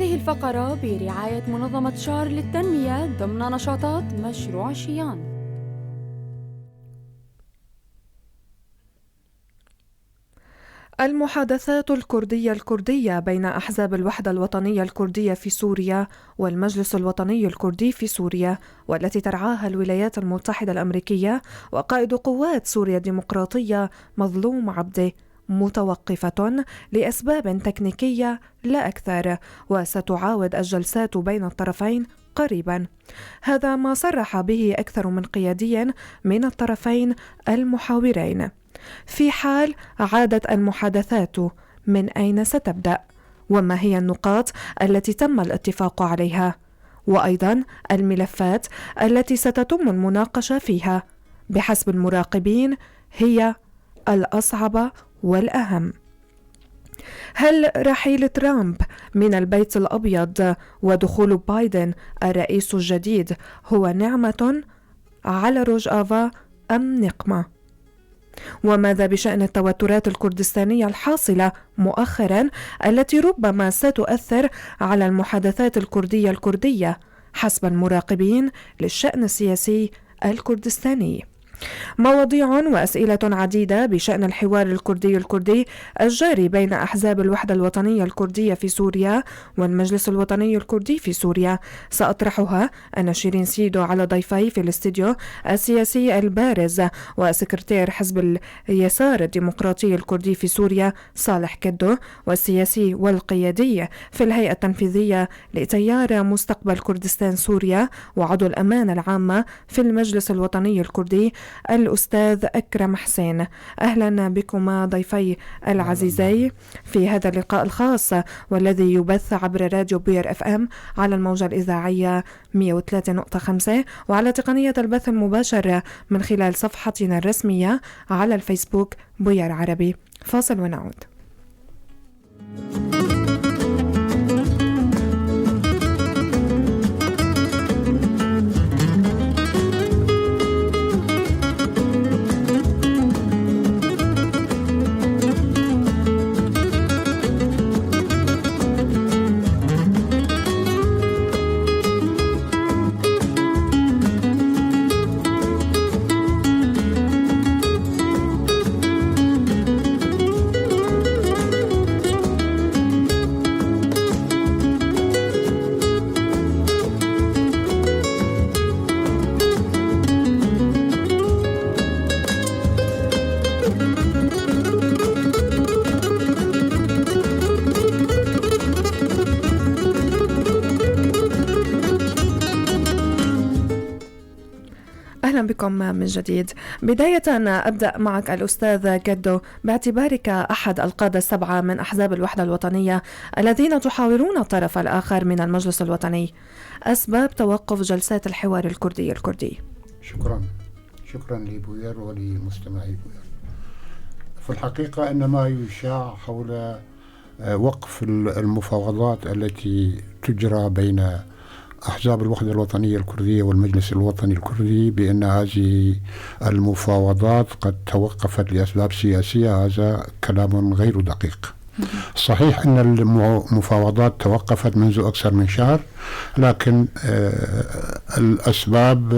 هذه الفقرة برعاية منظمة شار للتنمية ضمن نشاطات مشروع شيان. المحادثات الكردية بين أحزاب الوحدة الوطنية الكردية في سوريا والمجلس الوطني الكردي في سوريا، والتي ترعاها الولايات المتحدة الأمريكية وقائد قوات سوريا الديمقراطية مظلوم عبده، متوقفة لأسباب تكنيكية لا أكثر، وستعاود الجلسات بين الطرفين قريبا. هذا ما صرح به أكثر من قيادي من الطرفين المحاورين. في حال عادت المحادثات، من أين ستبدأ؟ وما هي النقاط التي تم الاتفاق عليها؟ وأيضا الملفات التي ستتم المناقشة فيها بحسب المراقبين هي الأصعب والأهم. هل رحيل ترامب من البيت الأبيض ودخول بايدن الرئيس الجديد هو نعمة على روجافا أم نقمة؟ وماذا بشأن التوترات الكردستانية الحاصلة مؤخرا التي ربما ستؤثر على المحادثات الكردية حسب المراقبين للشأن السياسي الكردستاني؟ مواضيع وأسئلة عديدة بشأن الحوار الكردي الجاري بين أحزاب الوحدة الوطنية الكردية في سوريا والمجلس الوطني الكردي في سوريا سأطرحها أنا شيرين سيدو على ضيفي في الاستديو السياسي البارز وسكرتير حزب اليسار الديمقراطي الكردي في سوريا صالح كدو، والسياسي والقيادي في الهيئة التنفيذية لتيار مستقبل كردستان سوريا وعضو الأمانة العامة في المجلس الوطني الكردي الأستاذ أكرم حسين. أهلا بكما ضيفي العزيزي في هذا اللقاء الخاص والذي يبث عبر راديو بوير اف ام على الموجة الإذاعية 103.5 وعلى تقنية البث المباشر من خلال صفحتنا الرسمية على الفيسبوك بوير عربي. فاصل ونعود. أهلا بكم من جديد. بداية أبدأ معك الأستاذ كدو، باعتبارك أحد القادة السبعة من أحزاب الوحدة الوطنية الذين تحاورون الطرف الآخر من المجلس الوطني، أسباب توقف جلسات الحوار الكردي. شكرا لبوير ولمستمعي بوير. في الحقيقة أن ما يشاع حول وقف المفاوضات التي تجرى بين أحزاب الوحدة الوطنية الكردية والمجلس الوطني الكردي بأن هذه المفاوضات قد توقفت لأسباب سياسية، هذا كلام غير دقيق. صحيح أن المفاوضات توقفت منذ أكثر من شهر، لكن الأسباب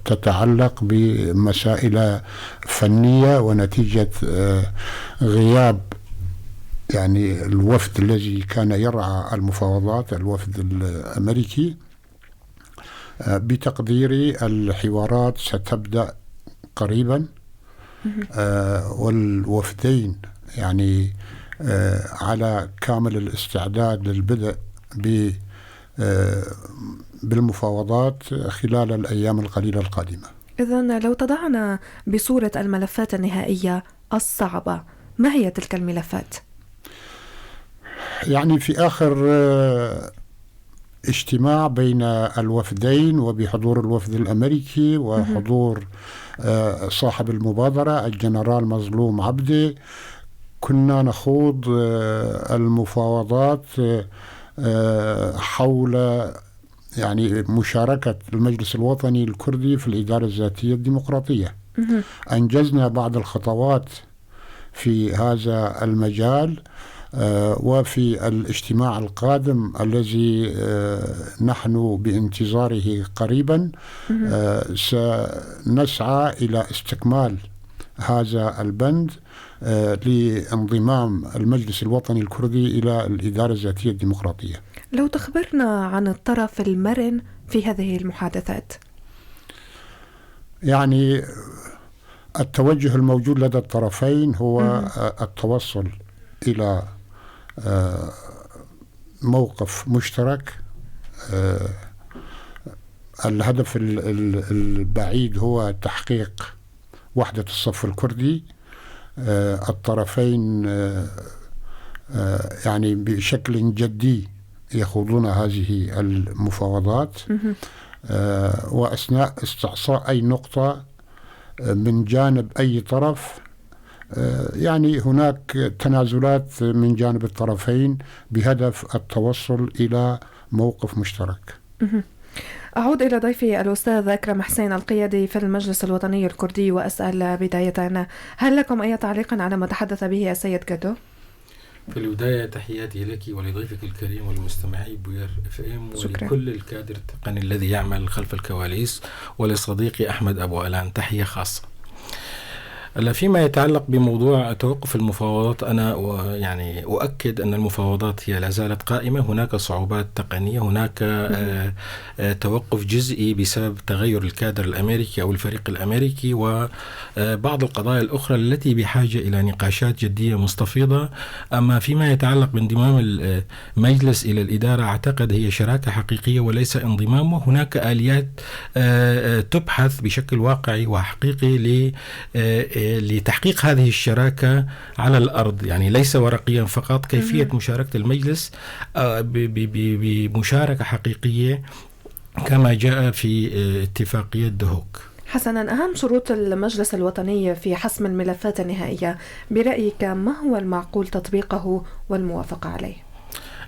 تتعلق بمسائل فنية ونتيجة غياب يعني الوفد الذي كان يرعى المفاوضات، الوفد الأمريكي. بتقديري الحوارات ستبدأ قريبا، والوفدين يعني على كامل الاستعداد للبدء بالمفاوضات خلال الأيام القليلة القادمة. إذن لو تضعنا بصورة الملفات النهائية الصعبة، ما هي تلك الملفات؟ يعني في آخر اجتماع بين الوفدين وبحضور الوفد الأمريكي وحضور صاحب المبادرة الجنرال مظلوم عبده، كنا نخوض المفاوضات حول يعني مشاركة المجلس الوطني الكردي في الإدارة الذاتية الديمقراطية. أنجزنا بعض الخطوات في هذا المجال، وفي الاجتماع القادم الذي نحن بانتظاره قريبا سنسعى إلى استكمال هذا البند لانضمام المجلس الوطني الكردي إلى الإدارة الذاتية الديمقراطية. لو تخبرنا عن الطرف المرن في هذه المحادثات. يعني التوجه الموجود لدى الطرفين هو التوصل إلى موقف مشترك. الهدف البعيد هو تحقيق وحدة الصف الكردي. الطرفين يعني بشكل جدي يخوضون هذه المفاوضات، وأثناء استعصاء أي نقطة من جانب أي طرف يعني هناك تنازلات من جانب الطرفين بهدف التوصل إلى موقف مشترك. أعود إلى ضيفي الأستاذ أكرم حسين القيادي في المجلس الوطني الكردي وأسأل بداية، هل لكم أي تعليق على ما تحدث به السيد جدو؟ في البداية تحياتي لك ولضيفك الكريم والمستمعي بوير FM ولكل الكادر التقني الذي يعمل خلف الكواليس، ولصديقي أحمد أبو ألان تحية خاصة. فيما يتعلق بموضوع توقف المفاوضات، أنا يعني أؤكد أن المفاوضات هي لا زالت قائمة. هناك صعوبات تقنية، هناك توقف جزئي بسبب تغير الكادر الأمريكي أو الفريق الأمريكي، وبعض القضايا الأخرى التي بحاجة إلى نقاشات جدية مستفيضة. أما فيما يتعلق بانضمام المجلس إلى الإدارة، أعتقد هي شراكة حقيقية وليس انضمام، وهناك آليات تبحث بشكل واقعي وحقيقي لتحقيق هذه الشراكة على الأرض، يعني ليس ورقيا فقط. كيفية مشاركة المجلس بمشاركة حقيقية كما جاء في اتفاقية دهوك. حسنا، أهم شروط المجلس الوطني في حسم الملفات النهائية برأيك ما هو المعقول تطبيقه والموافقة عليه؟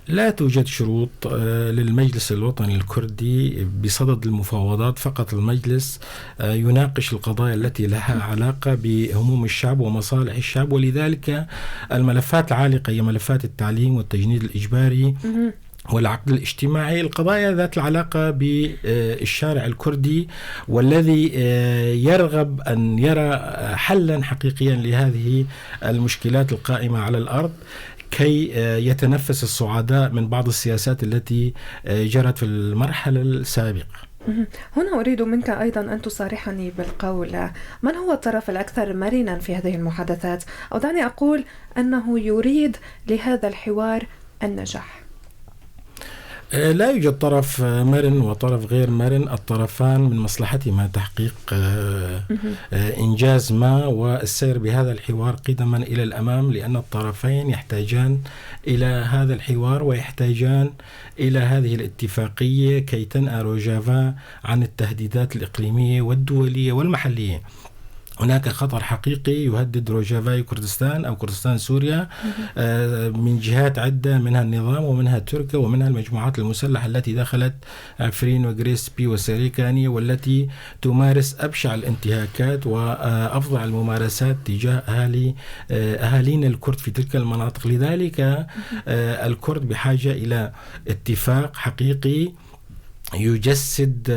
لا توجد شروط للمجلس الوطني الكردي بصدد المفاوضات، فقط المجلس يناقش القضايا التي لها علاقة بهموم الشعب ومصالح الشعب، ولذلك الملفات العالقة هي ملفات التعليم والتجنيد الإجباري والعقد الاجتماعي، القضايا ذات العلاقة بالشارع الكردي، والذي يرغب أن يرى حلا حقيقيا لهذه المشكلات القائمة على الأرض كي يتنفس الصعداء من بعض السياسات التي جرت في المرحلة السابقة. هنا أريد منك أيضا أن تصارحني بالقول، من هو الطرف الأكثر مرنا في هذه المحادثات؟ أو دعني أقول أنه يريد لهذا الحوار النجاح. لا يوجد طرف مرن وطرف غير مرن، الطرفان من مصلحتهما تحقيق إنجاز ما والسير بهذا الحوار قدما إلى الأمام، لأن الطرفين يحتاجان إلى هذا الحوار ويحتاجان إلى هذه الاتفاقية كي تنأى روجافا عن التهديدات الإقليمية والدولية والمحلية. هناك خطر حقيقي يهدد روجافاي كردستان أو كردستان سوريا من جهات عدة، منها النظام ومنها تركيا ومنها المجموعات المسلحة التي دخلت عفرين وغريسبي وسريكانية، والتي تمارس أبشع الانتهاكات وأفظع الممارسات تجاه أهالينا الكرد في تلك المناطق. لذلك الكرد بحاجة إلى اتفاق حقيقي يجسد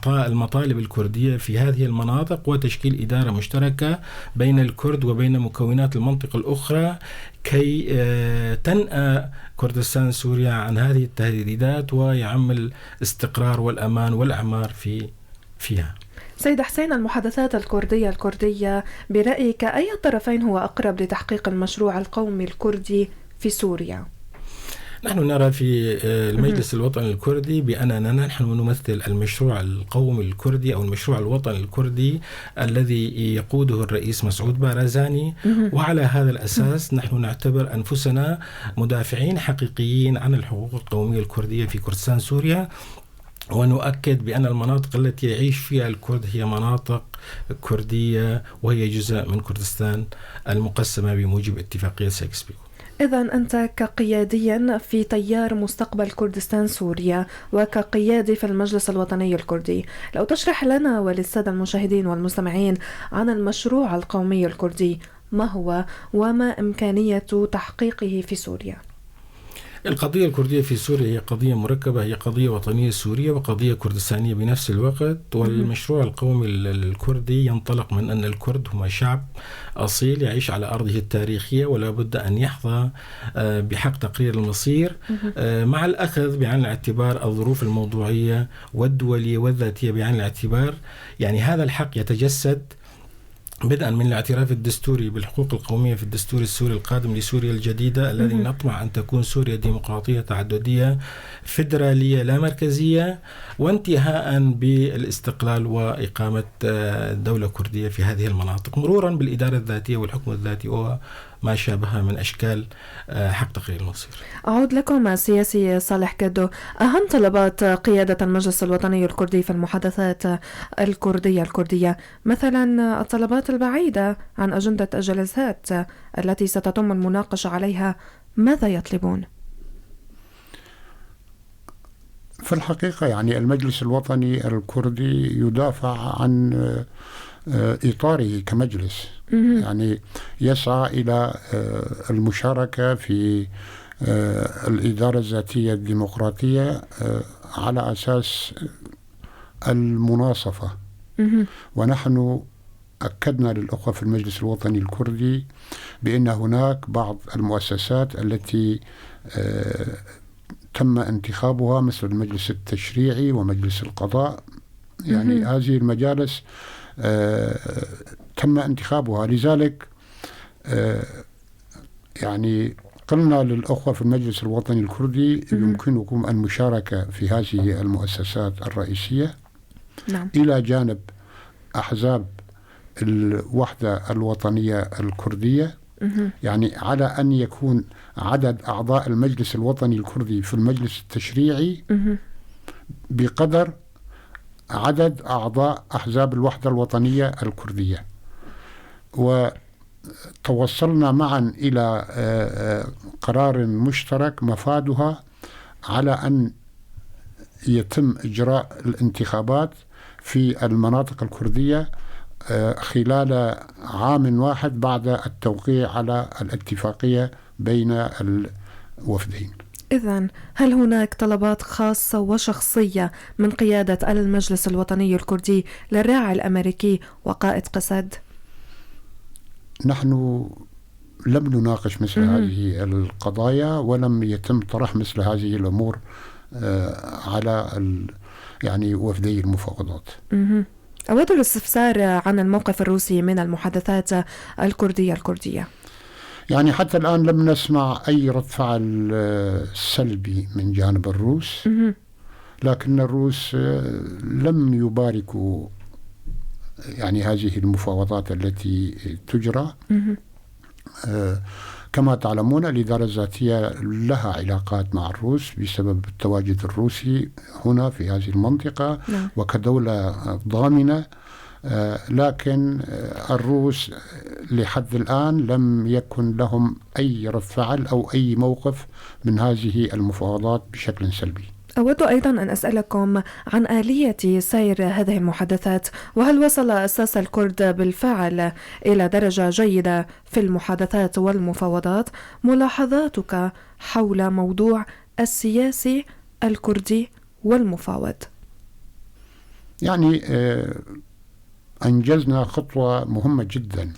المطالب الكردية في هذه المناطق، وتشكيل إدارة مشتركة بين الكرد وبين مكونات المنطقة الأخرى كي تنأى كردستان سوريا عن هذه التهديدات ويعم الاستقرار والأمان والأعمار فيها. سيد حسين، المحادثات الكردية برأيك أي الطرفين هو أقرب لتحقيق المشروع القومي الكردي في سوريا؟ نحن نرى في المجلس الوطني الكردي بأننا نحن نمثل المشروع القومي الكردي أو المشروع الوطني الكردي الذي يقوده الرئيس مسعود بارزاني، وعلى هذا الأساس نحن نعتبر أنفسنا مدافعين حقيقيين عن الحقوق القومية الكردية في كردستان سوريا، ونؤكد بأن المناطق التي يعيش فيها الكرد هي مناطق كردية وهي جزء من كردستان المقسمة بموجب اتفاقية سايكس-بيكو. إذن أنت كقياديا في تيار مستقبل كردستان سوريا وكقيادي في المجلس الوطني الكردي، لو تشرح لنا وللسادة المشاهدين والمستمعين عن المشروع القومي الكردي، ما هو وما إمكانية تحقيقه في سوريا؟ القضية الكردية في سوريا هي قضية مركبة، هي قضية وطنية سورية وقضية كردستانية بنفس الوقت. والمشروع القومي الكردي ينطلق من أن الكرد هم شعب أصيل يعيش على أرضه التاريخية ولا بد أن يحظى بحق تقرير المصير مع الأخذ بعين الاعتبار الظروف الموضوعية والدولية والذاتية بعين الاعتبار. يعني هذا الحق يتجسد بدءا من الاعتراف الدستوري بالحقوق القومية في الدستور السوري القادم لسوريا الجديدة الذي نطمع أن تكون سوريا ديمقراطية تعددية فيدرالية لا مركزية، وانتهاء بالاستقلال وإقامة دولة كردية في هذه المناطق، مرورا بالإدارة الذاتية والحكم الذاتي وما شابه من أشكال حق تقرير المصير. أعود لكم السياسي صالح كدو، أهم طلبات قيادة المجلس الوطني الكردي في المحادثات الكردية مثلا الطلبات البعيدة عن أجندة الجلسات التي ستتم المناقشة عليها، ماذا يطلبون؟ في الحقيقة يعني المجلس الوطني الكردي يدافع عن إطاره كمجلس، يعني يسعى إلى المشاركة في الإدارة الذاتية الديمقراطية على أساس المناصفة. ونحن أكدنا للأخوة في المجلس الوطني الكردي بأن هناك بعض المؤسسات التي تم انتخابها مثل المجلس التشريعي ومجلس القضاء، يعني هذه المجالس تم انتخابها. لذلك يعني قلنا للأخوة في المجلس الوطني الكردي يمكنكم المشاركة في هذه المؤسسات الرئيسية إلى جانب أحزاب الوحدة الوطنية الكردية، يعني على أن يكون عدد أعضاء المجلس الوطني الكردي في المجلس التشريعي بقدر عدد أعضاء أحزاب الوحدة الوطنية الكردية. وتوصلنا معا إلى قرار مشترك مفادها على أن يتم إجراء الانتخابات في المناطق الكردية خلال عام واحد بعد التوقيع على الاتفاقية بين الوفدين. إذن هل هناك طلبات خاصة وشخصية من قيادة المجلس الوطني الكردي للراعي الأمريكي وقائد قسد؟ نحن لم نناقش مثل هذه القضايا ولم يتم طرح مثل هذه الأمور على يعني وفدي المفاوضات. أود الاستفسار عن الموقف الروسي من المحادثات الكردية. يعني حتى الآن لم نسمع أي رد فعل سلبي من جانب الروس، لكن الروس لم يباركوا يعني هذه المفاوضات التي تجرى. كما تعلمون الإدارة الذاتية لها علاقات مع الروس بسبب التواجد الروسي هنا في هذه المنطقة وكدولة ضامنة، لكن الروس لحد الآن لم يكن لهم أي رد فعل أو أي موقف من هذه المفاوضات بشكل سلبي. أود أيضا أن أسألكم عن آلية سير هذه المحادثات، وهل وصل أساس الكرد بالفعل إلى درجة جيدة في المحادثات والمفاوضات؟ ملاحظاتك حول موضوع السياسي الكردي والمفاوض. يعني أنجزنا خطوة مهمة جدا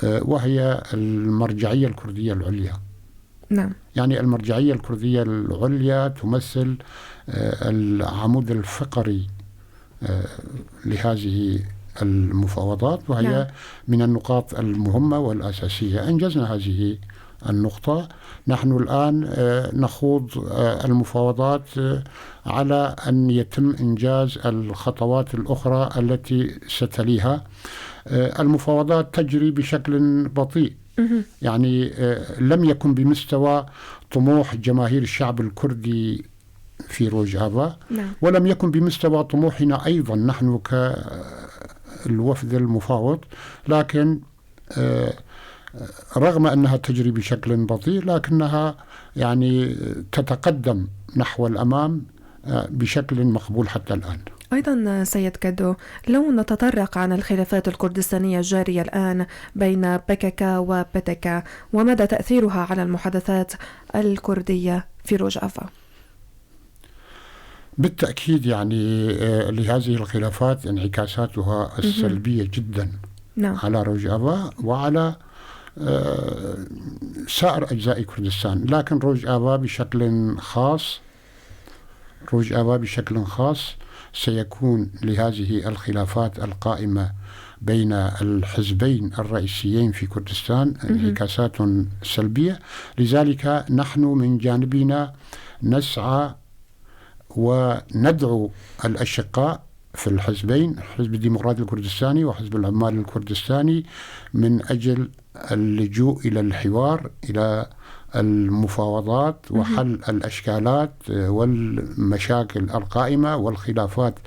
وهي المرجعية الكردية العليا. نعم. يعني المرجعية الكردية العليا تمثل العمود الفقري لهذه المفاوضات، وهي من النقاط المهمة والأساسية. أنجزنا هذه النقطة. نحن الآن نخوض المفاوضات على أن يتم إنجاز الخطوات الأخرى التي ستليها. المفاوضات تجري بشكل بطيء، يعني لم يكن بمستوى طموح جماهير الشعب الكردي في روجافا، ولم يكن بمستوى طموحنا أيضا نحن كالوفد المفاوض، لكن رغم أنها تجري بشكل بطيء لكنها يعني تتقدم نحو الأمام بشكل مقبول حتى الآن. أيضا سيد كادو، لو نتطرق عن الخلافات الكردستانية الجارية الآن بين بكك وبتك ومدى تأثيرها على المحادثات الكردية في روجافا. بالتأكيد يعني لهذه الخلافات انعكاساتها السلبية جدا على روجافا وعلى سائر أجزاء كردستان، لكن روجافا بشكل خاص سيكون لهذه الخلافات القائمة بين الحزبين الرئيسيين في كردستان انعكاسات سلبية. لذلك نحن من جانبنا نسعى وندعو الأشقاء في الحزبين، الحزب الديمقراطي الكردستاني وحزب العمال الكردستاني، من أجل اللجوء إلى الحوار، إلى المفاوضات وحل الأشكالات والمشاكل القائمة والخلافات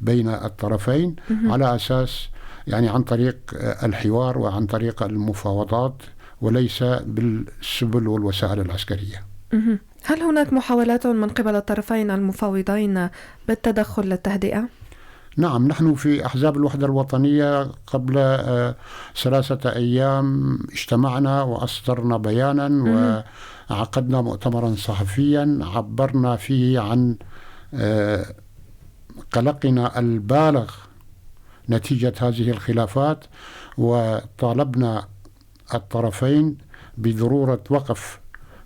بين الطرفين على أساس يعني عن طريق الحوار وعن طريق المفاوضات وليس بالسبل والوسائل العسكرية. هل هناك محاولات من قبل الطرفين المفاوضين بالتدخل للتهدئة؟ نعم، نحن في أحزاب الوحدة الوطنية قبل 3 أيام اجتمعنا وأصدرنا بيانا وعقدنا مؤتمرا صحفيا عبرنا فيه عن قلقنا البالغ نتيجة هذه الخلافات، وطالبنا الطرفين بضرورة وقف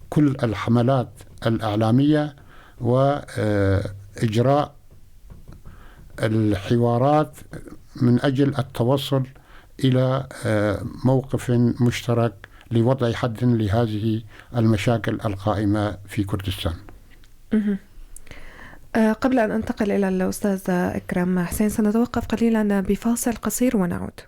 كل الحملات الإعلامية وإجراء الحوارات من أجل التوصل إلى موقف مشترك لوضع حد لهذه المشاكل القائمة في كردستان. قبل أن أنتقل إلى الأستاذ إكرام حسين سنتوقف قليلا بفاصل قصير ونعود.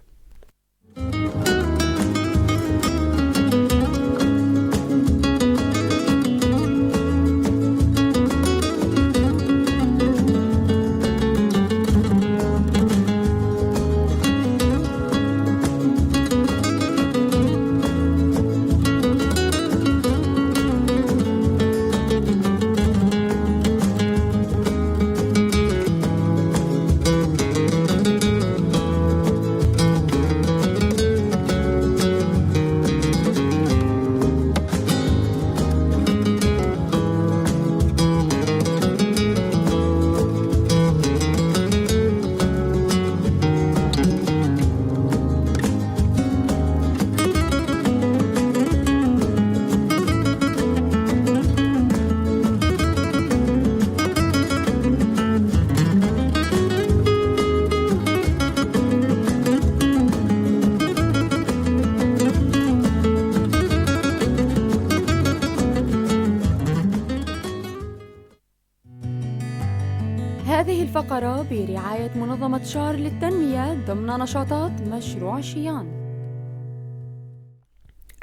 هذه الفقرة برعاية منظمة شار للتنمية ضمن نشاطات مشروع شيان.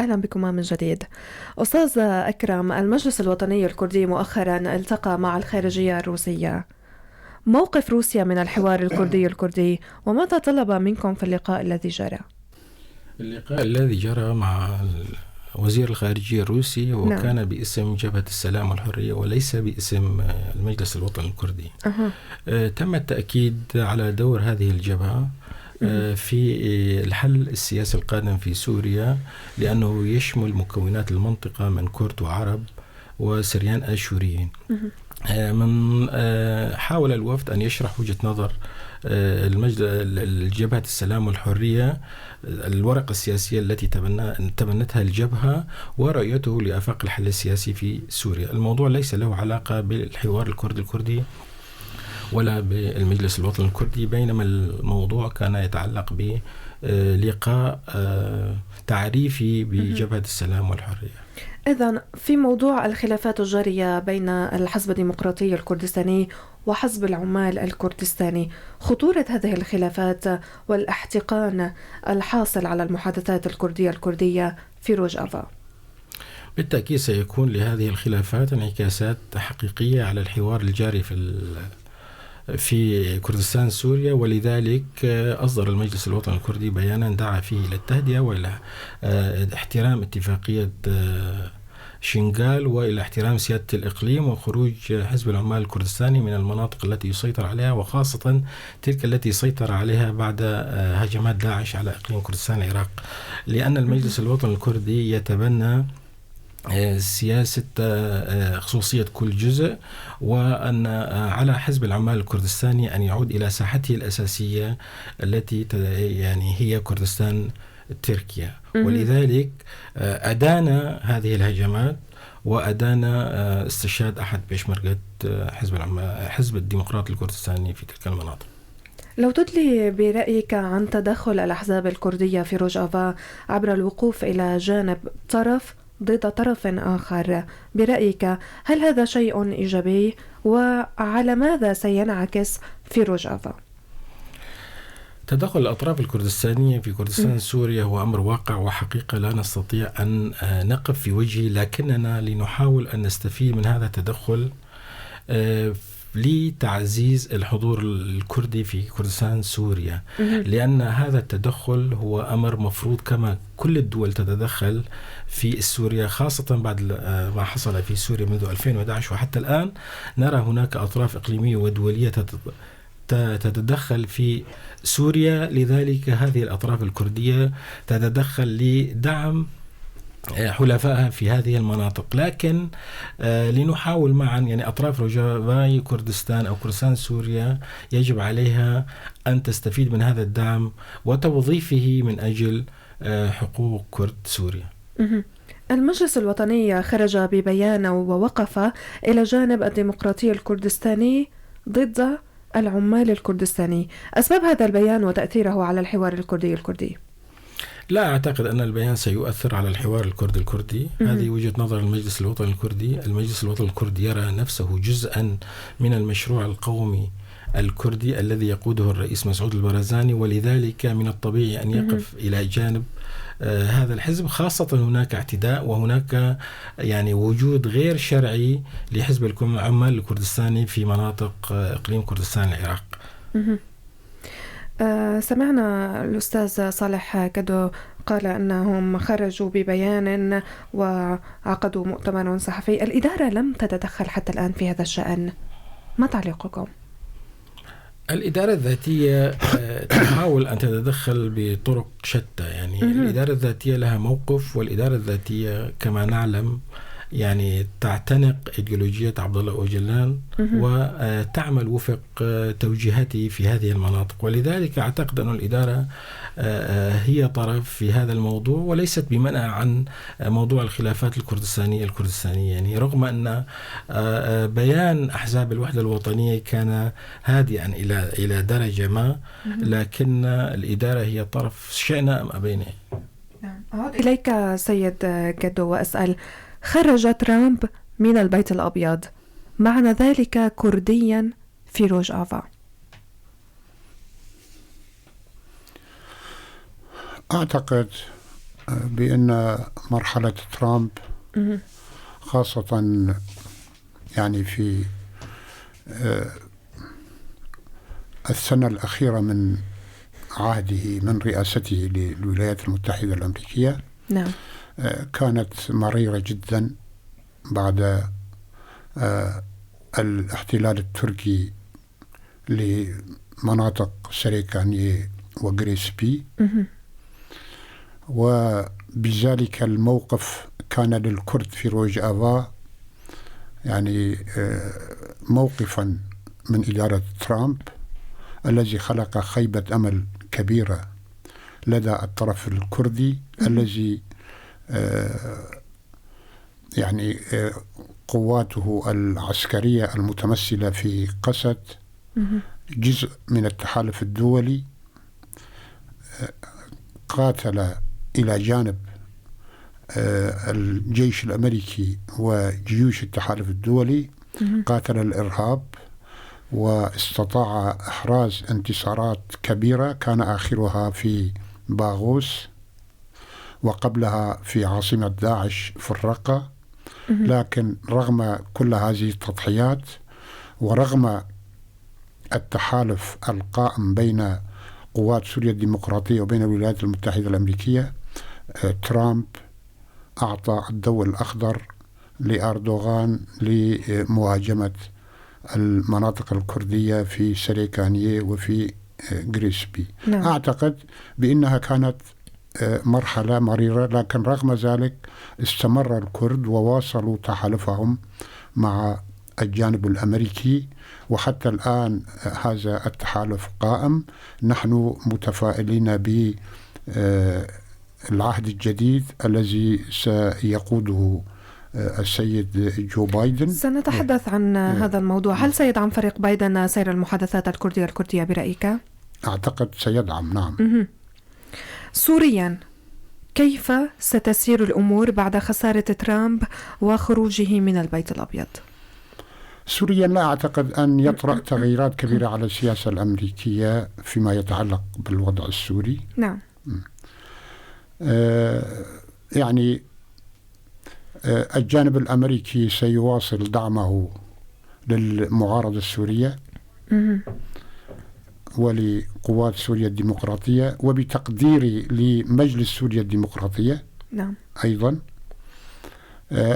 أهلا بكم من جديد. أستاذ أكرم، المجلس الوطني الكردي مؤخرا التقى مع الخارجية الروسية. موقف روسيا من الحوار الكردي وماذا طلب منكم في اللقاء الذي جرى؟ اللقاء الذي جرى مع وزير الخارجية الروسي وكان باسم جبهة السلام والحرية وليس باسم المجلس الوطني الكردي. تم التأكيد على دور هذه الجبهة في الحل السياسي القادم في سوريا، لأنه يشمل مكونات المنطقة من كرد وعرب وسريان آشوريين. من حاول الوفد أن يشرح وجهة نظر الجبهة السلام والحرية، الورقة السياسية التي تبنتها الجبهة ورؤيته لآفاق الحل السياسي في سوريا. الموضوع ليس له علاقة بالحوار الكردي ولا بالمجلس الوطني الكردي، بينما الموضوع كان يتعلق بلقاء تعريفي بجبهة السلام والحرية. إذن في موضوع الخلافات الجارية بين الحزب الديمقراطي الكردستاني وحزب العمال الكردستاني، خطورة هذه الخلافات والاحتقان الحاصل على المحادثات الكردية في روجافا. بالتأكيد سيكون لهذه الخلافات انعكاسات حقيقية على الحوار الجاري في كردستان سوريا، ولذلك أصدر المجلس الوطني الكردي بيانا دعا فيه إلى التهدئة وإلى احترام اتفاقية شنغال وإلى احترام سيادة الإقليم وخروج حزب العمال الكردستاني من المناطق التي يسيطر عليها، وخاصة تلك التي سيطر عليها بعد هجمات داعش على إقليم كردستان العراق، لأن المجلس الوطني الكردي يتبنى سياسة خصوصية كل جزء، وأن على حزب العمال الكردستاني أن يعود إلى ساحته الأساسية التي يعني هي كردستان تركيا. ولذلك أدانا هذه الهجمات وأدانا استشهاد أحد بيشمركة حزب الديمقراطي الكردستاني في تلك المناطق. لو تدلي برأيك عن تدخل الأحزاب الكردية في روجافا عبر الوقوف إلى جانب طرف ضد طرف آخر، برأيك هل هذا شيء إيجابي وعلى ماذا سينعكس في روجافا؟ تدخل الأطراف الكردستانية في كردستان سوريا هو أمر واقع وحقيقة لا نستطيع أن نقف في وجهه، لكننا لنحاول أن نستفيد من هذا التدخل لتعزيز الحضور الكردي في كردستان سوريا، لأن هذا التدخل هو أمر مفروض كما كل الدول تتدخل في سوريا، خاصة بعد ما حصل في سوريا منذ 2011 وحتى الآن نرى هناك أطراف إقليمية ودولية تتدخل في سوريا. لذلك هذه الأطراف الكردية تتدخل لدعم حلفائها في هذه المناطق، لكن لنحاول معا يعني أطراف روجافا كردستان أو كردستان سوريا يجب عليها أن تستفيد من هذا الدعم وتوظيفه من أجل حقوق كرد سوريا. المجلس الوطني خرج ببيان ووقف إلى جانب الديمقراطي الكردستاني ضد العمال الكردستاني. أسباب هذا البيان وتأثيره على الحوار الكردي؟ لا أعتقد أن البيان سيؤثر على الحوار الكردي. هذه وجهة نظر المجلس الوطني الكردي. المجلس الوطني الكردي يرى نفسه جزءا من المشروع القومي الكردي الذي يقوده الرئيس مسعود البرزاني، ولذلك من الطبيعي أن يقف إلى جانب هذا الحزب، خاصة هناك اعتداء وهناك يعني وجود غير شرعي لحزب العمال الكردستاني في مناطق إقليم كردستان العراق. سمعنا الأستاذ صالح كدو قال أنهم خرجوا ببيان وعقدوا مؤتمر صحفي. الإدارة لم تتدخل حتى الآن في هذا الشأن، ما تعليقكم؟ الإدارة الذاتية تحاول أن تتدخل بطرق شتى، يعني الإدارة الذاتية لها موقف، والإدارة الذاتية كما نعلم يعني تعتنق إيديولوجية عبد الله أوجلان وتعمل وفق توجيهاته في هذه المناطق، ولذلك أعتقد أن الإدارة هي طرف في هذا الموضوع وليست بمنع عن موضوع الخلافات الكردستانية يعني رغم أن بيان أحزاب الوحدة الوطنية كان هادئا إلى درجة ما، لكن الإدارة هي طرف شئنا أم أبينا. أعود إليك سيد كدو وأسأل: خرج ترامب من البيت الأبيض، معنى ذلك كرديا في روجافا؟ أعتقد بأن مرحلة ترامب خاصة يعني في السنة الأخيرة من عهده من رئاسته للولايات المتحدة الأمريكية نعم. كانت مريرة جدا بعد الاحتلال التركي لمناطق سريكانية وغريسبي، وبذلك الموقف كان للكرد في روجافا يعني موقفا من إدارة ترامب الذي خلق خيبة أمل كبيرة لدى الطرف الكردي الذي يعني قواته العسكرية المتمثلة في قسد جزء من التحالف الدولي قاتل إلى جانب الجيش الأمريكي وجيوش التحالف الدولي، قاتل الإرهاب واستطاع إحراز انتصارات كبيرة كان آخرها في باغوس وقبلها في عاصمة داعش في الرقة. لكن رغم كل هذه التضحيات ورغم التحالف القائم بين قوات سوريا الديمقراطية وبين الولايات المتحدة الأمريكية، ترامب أعطى الضوء الأخضر لأردوغان لمهاجمة المناطق الكردية في سريكانية وفي غريسبي. نعم. أعتقد بأنها كانت مرحلة مريرة، لكن رغم ذلك استمر الكرد وواصلوا تحالفهم مع الجانب الأمريكي، وحتى الآن هذا التحالف قائم. نحن متفائلين بالعهد الجديد الذي سيقوده السيد جو بايدن. سنتحدث عن هذا الموضوع. هل سيدعم فريق بايدن سير المحادثات الكردية برأيك؟ أعتقد سيدعم، نعم. سوريا، كيف ستسير الأمور بعد خسارة ترامب وخروجه من البيت الأبيض؟ سوريا لا أعتقد أن يطرأ تغييرات كبيرة على السياسة الأمريكية فيما يتعلق بالوضع السوري. نعم. يعني الجانب الأمريكي سيواصل دعمه للمعارضة السورية ولقوات سوريا الديمقراطية، وبتقديري لمجلس سوريا الديمقراطية. نعم. أيضا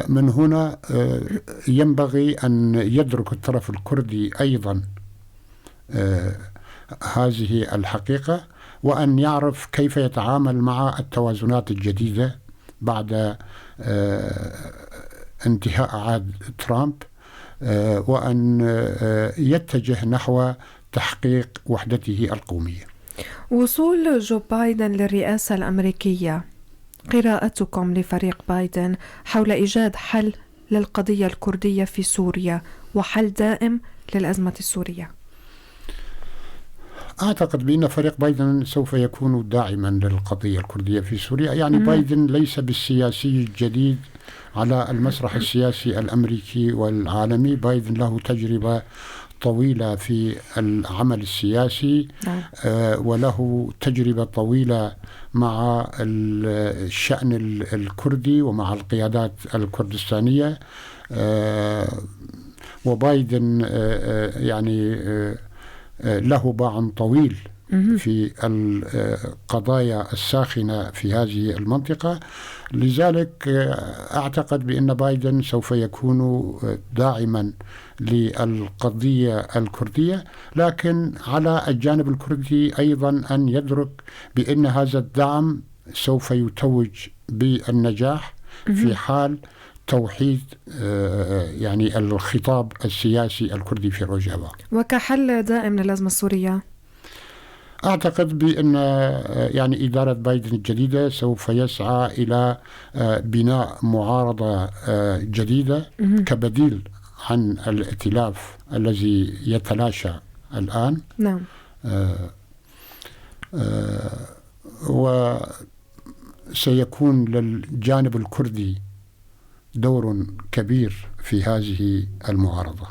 من هنا ينبغي أن يدرك الطرف الكردي أيضا هذه الحقيقة، وأن يعرف كيف يتعامل مع التوازنات الجديدة بعد انتهاء عهد ترامب، وأن يتجه نحو تحقيق وحدته القومية. وصول جو بايدن للرئاسة الأمريكية، قراءتكم لفريق بايدن حول إيجاد حل للقضية الكردية في سوريا وحل دائم للأزمة السورية؟ أعتقد بأن فريق بايدن سوف يكون داعما للقضية الكردية في سوريا. يعني بايدن ليس بالسياسي الجديد على المسرح السياسي الأمريكي والعالمي. بايدن له تجربة طويلة في العمل السياسي، وله تجربة طويلة مع الشأن الكردي ومع القيادات الكردستانية. وبايدن يعني له باع طويل في القضايا الساخنة في هذه المنطقة. لذلك أعتقد بأن بايدن سوف يكون داعما للقضية الكردية، لكن على الجانب الكردي أيضا أن يدرك بأن هذا الدعم سوف يتوج بالنجاح في حال توحيد يعني الخطاب السياسي الكردي في روجافا. وكحل دائم للأزمة السورية، أعتقد بأن يعني إدارة بايدن الجديدة سوف يسعى إلى بناء معارضة جديدة كبديل عن الائتلاف الذي يتلاشى الآن. نعم. وسيكون للجانب الكردي دور كبير في هذه المعارضة.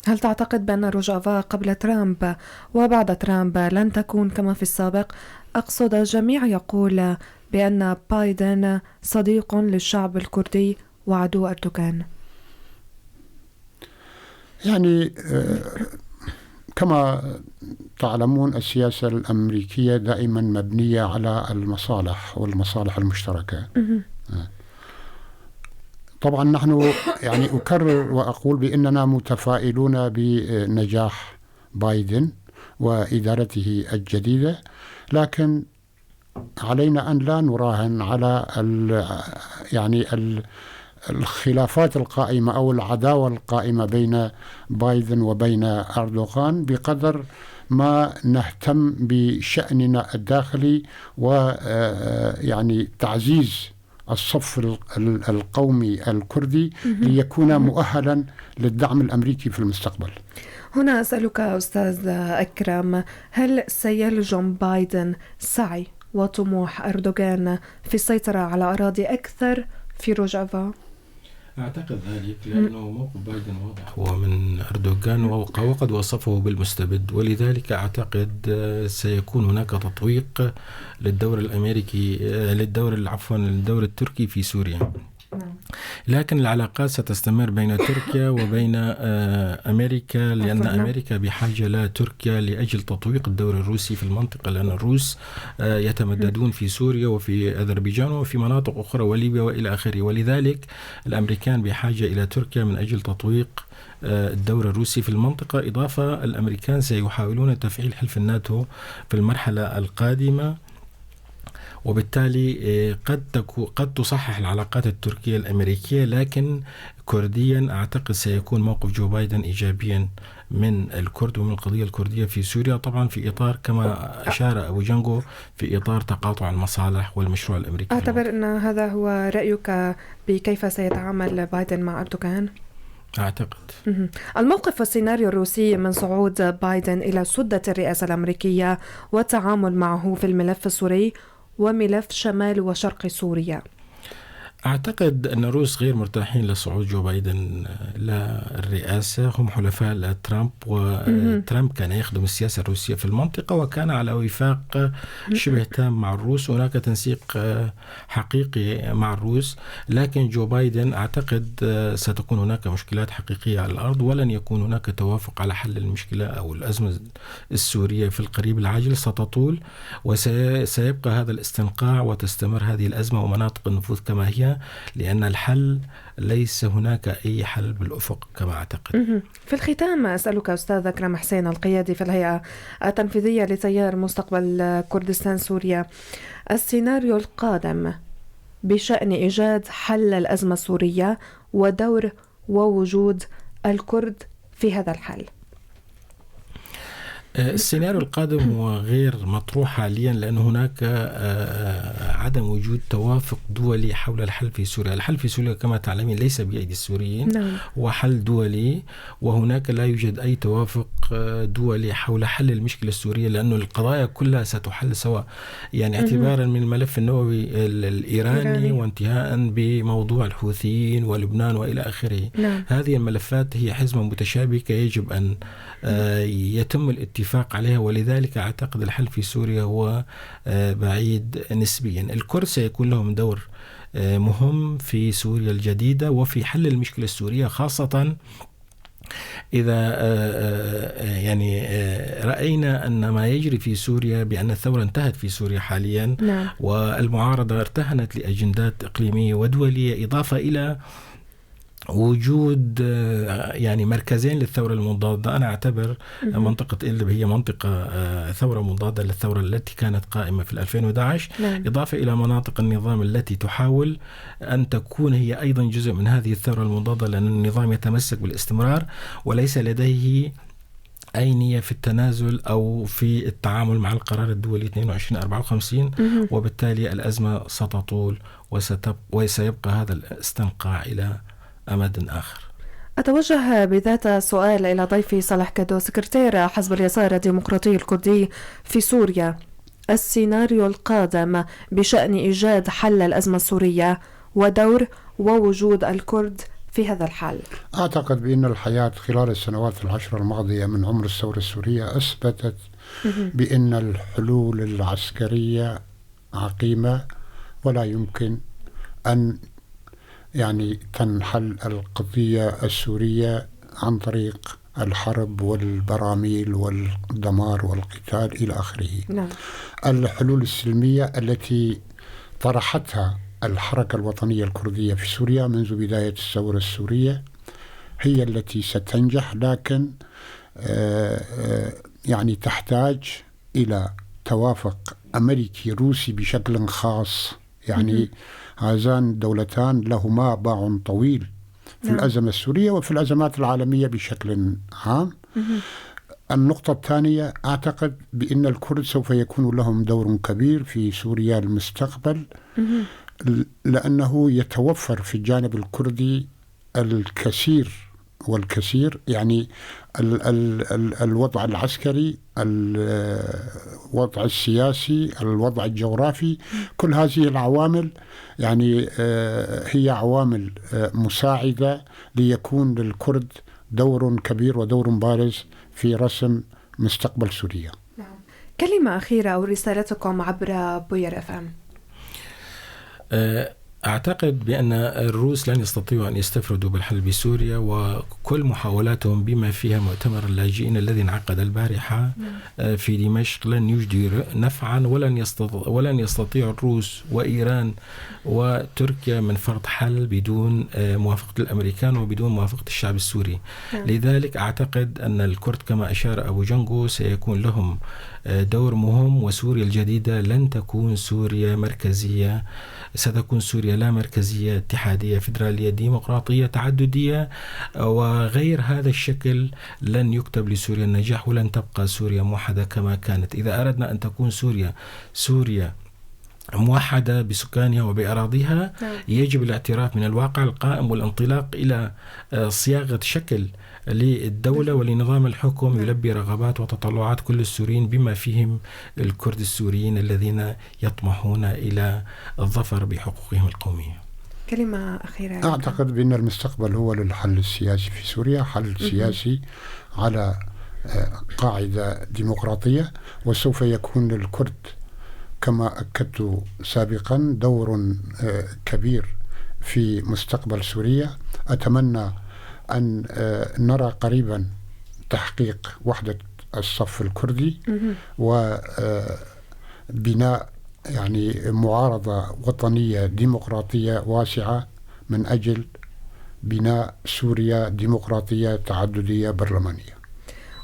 هل تعتقد بأن روجافا قبل ترامب وبعد ترامب لن تكون كما في السابق؟ أقصد الجميع يقول بأن بايدن صديق للشعب الكردي وعدو أردوغان. يعني كما تعلمون السياسة الأمريكية دائما مبنية على المصالح والمصالح المشتركة. طبعا نحن يعني أكرر وأقول بأننا متفائلون بنجاح بايدن وإدارته الجديدة، لكن علينا أن لا نراهن على يعني الخلافات القائمة أو العداوة القائمة بين بايدن وبين أردوغان بقدر ما نهتم بشأننا الداخلي ويعني تعزيز الصف القومي الكردي ليكون مؤهلا للدعم الأمريكي في المستقبل. هنا أسألك أستاذ أكرم، هل سيلجم بايدن سعي وطموح أردوغان في السيطرة على أراضي أكثر في روجافا؟ أعتقد ذلك، لأنه موقف بايدن واضح هو من أردوغان وقد وصفه بالمستبد، ولذلك أعتقد سيكون هناك تطويق للدور الأمريكي للدور التركي في سوريا. لكن العلاقات ستستمر بين تركيا وبين أمريكا، لأن أمريكا بحاجة لتركيا لأجل تطويق الدور الروسي في المنطقة، لأن الروس يتمددون في سوريا وفي أذربيجان وفي مناطق أخرى وليبيا وإلى آخره، ولذلك الأمريكان بحاجة إلى تركيا من أجل تطويق الدور الروسي في المنطقة. إضافة الأمريكان سيحاولون تفعيل حلف الناتو في المرحلة القادمة، وبالتالي قد تصحح العلاقات التركية الأمريكية، لكن كرديا أعتقد سيكون موقف جو بايدن إيجابيا من الكرد ومن القضية الكردية في سوريا، طبعا في إطار كما أشار أبو جانجو في إطار تقاطع المصالح والمشروع الأمريكي. أعتبر أن هذا هو رأيك بكيف سيتعامل بايدن مع أردوغان؟ أعتقد الموقف والسيناريو الروسي من صعود بايدن إلى سدة الرئاسة الأمريكية والتعامل معه في الملف السوري وملف شمال وشرق سوريا. أعتقد أن الروس غير مرتاحين لصعود جو بايدن للرئاسة، هم حلفاء لترامب، وترامب كان يخدم السياسة الروسية في المنطقة وكان على وفاق شبه تام مع الروس، هناك تنسيق حقيقي مع الروس، لكن جو بايدن أعتقد ستكون هناك مشكلات حقيقية على الأرض، ولن يكون هناك توافق على حل المشكلة أو الأزمة السورية في القريب العاجل، ستطول وسيبقى هذا الاستنقاع وتستمر هذه الأزمة ومناطق النفوذ كما هي، لأن الحل ليس هناك أي حل بالأفق كما أعتقد. في الختام أسألك أستاذ أكرم حسين القيادي في الهيئة التنفيذية لتيار مستقبل كردستان سوريا، السيناريو القادم بشأن إيجاد حل الأزمة السورية ودور ووجود الكرد في هذا الحل. السيناريو القادم هو غير مطروح حاليا، لأن هناك عدم وجود توافق دولي حول الحل في سوريا. الحل في سوريا كما تعلمين ليس بأيدي السوريين، هو حل دولي، وهناك لا يوجد أي توافق دولي حول حل المشكلة السورية، لأن القضايا كلها ستحل سواء، يعني اعتبارا من الملف النووي الإيراني وانتهاء بموضوع الحوثيين ولبنان وإلى آخره. هذه الملفات هي حزمة متشابكة يجب أن يتم الاتفاق عليها، ولذلك أعتقد الحل في سوريا هو بعيد نسبيا. الكرد سيكون لهم دور مهم في سوريا الجديدة وفي حل المشكلة السورية، خاصة إذا يعني رأينا أن ما يجري في سوريا بأن الثورة انتهت في سوريا حاليا، والمعارضة ارتهنت لأجندات إقليمية ودولية، إضافة إلى وجود يعني مركزين للثورة المضادة. أنا أعتبر منطقة إدلب هي منطقة ثورة مضادة للثورة التي كانت قائمة في 2011، إضافة إلى مناطق النظام التي تحاول أن تكون هي أيضا جزء من هذه الثورة المضادة، لأن النظام يتمسك بالاستمرار وليس لديه أي نية في التنازل أو في التعامل مع القرار الدولي 2254، وبالتالي الأزمة ستطول وسيبقى هذا الاستنقاع إلى أمد آخر. أتوجه بذات السؤال إلى ضيفي صالح كدو، سكرتير حزب اليسار الديمقراطي الكردي في سوريا. السيناريو القادم بشأن إيجاد حل الأزمة السورية ودور ووجود الكرد في هذا الحل. أعتقد بأن الحياة خلال السنوات 10 الماضية من عمر الثورة السورية أثبتت بأن الحلول العسكرية عقيمة، ولا يمكن أن يعني تنحل القضية السورية عن طريق الحرب والبراميل والدمار والقتال إلى آخره. الحلول السلمية التي طرحتها الحركة الوطنية الكردية في سوريا منذ بداية الثورة السورية هي التي ستنجح، لكن يعني تحتاج إلى توافق أمريكي روسي بشكل خاص. يعني هذان الدولتان لهما باع طويل في الأزمة السورية وفي الأزمات العالمية بشكل عام. النقطة الثانية، أعتقد بأن الكرد سوف يكون لهم دور كبير في سوريا المستقبل، لأنه يتوفر في الجانب الكردي الكثير والكثير، يعني الوضع العسكري، الوضع السياسي، الوضع الجغرافي، كل هذه العوامل يعني هي عوامل مساعدة ليكون للكرد دور كبير ودور بارز في رسم مستقبل سوريا. كلمة أخيرة أو رسالتكم عبر بوير FM. أعتقد بأن الروس لن يستطيعوا أن يستفردوا بالحل بسوريا، وكل محاولاتهم بما فيها مؤتمر اللاجئين الذي انعقد البارحة في دمشق لن يجدي نفعا، ولن يستطيع الروس وإيران وتركيا من فرض حل بدون موافقة الأمريكان وبدون موافقة الشعب السوري. لذلك أعتقد أن الكرد كما أشار أبو جنجو سيكون لهم دور مهم، وسوريا الجديدة لن تكون سوريا مركزية، ستكون سوريا لا مركزية، اتحادية، فيدرالية، ديمقراطية، تعددية، وغير هذا الشكل لن يكتب لسوريا النجاح، ولن تبقى سوريا موحدة كما كانت. إذا أردنا أن تكون سوريا موحدة بسكانها وبأراضيها، يجب الاعتراف من الواقع القائم والانطلاق إلى صياغة شكل للدولة ولنظام الحكم يلبي رغبات وتطلعات كل السوريين بما فيهم الكرد السوريين الذين يطمحون إلى الظفر بحقوقهم القومية. كلمة أخيرة. أعتقد بأن المستقبل هو للحل السياسي في سوريا، حل سياسي على قاعدة ديمقراطية، وسوف يكون للكرد كما أكدت سابقا دور كبير في مستقبل سوريا. أتمنى أن نرى قريبا تحقيق وحدة الصف الكردي وبناء يعني معارضة وطنية ديمقراطية واسعة من أجل بناء سوريا ديمقراطية تعددية برلمانية.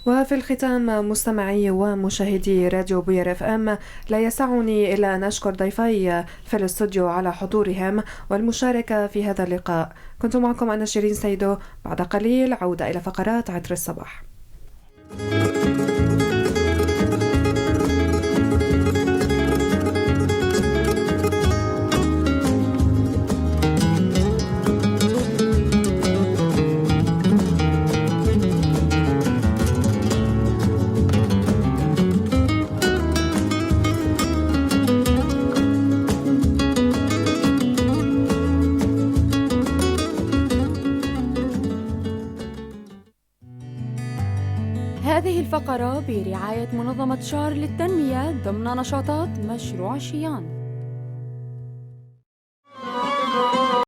وفي الختام مستمعي ومشاهدي راديو بوير اف ام، لا يسعني إلا أن أشكر ضيفي في الاستوديو على حضورهم والمشاركة في هذا اللقاء. كنت معكم أنا شيرين سيدو. بعد قليل عودة إلى فقرات عطر الصباح. هذه الفقرة برعاية منظمة شار للتنمية ضمن نشاطات مشروع شيان.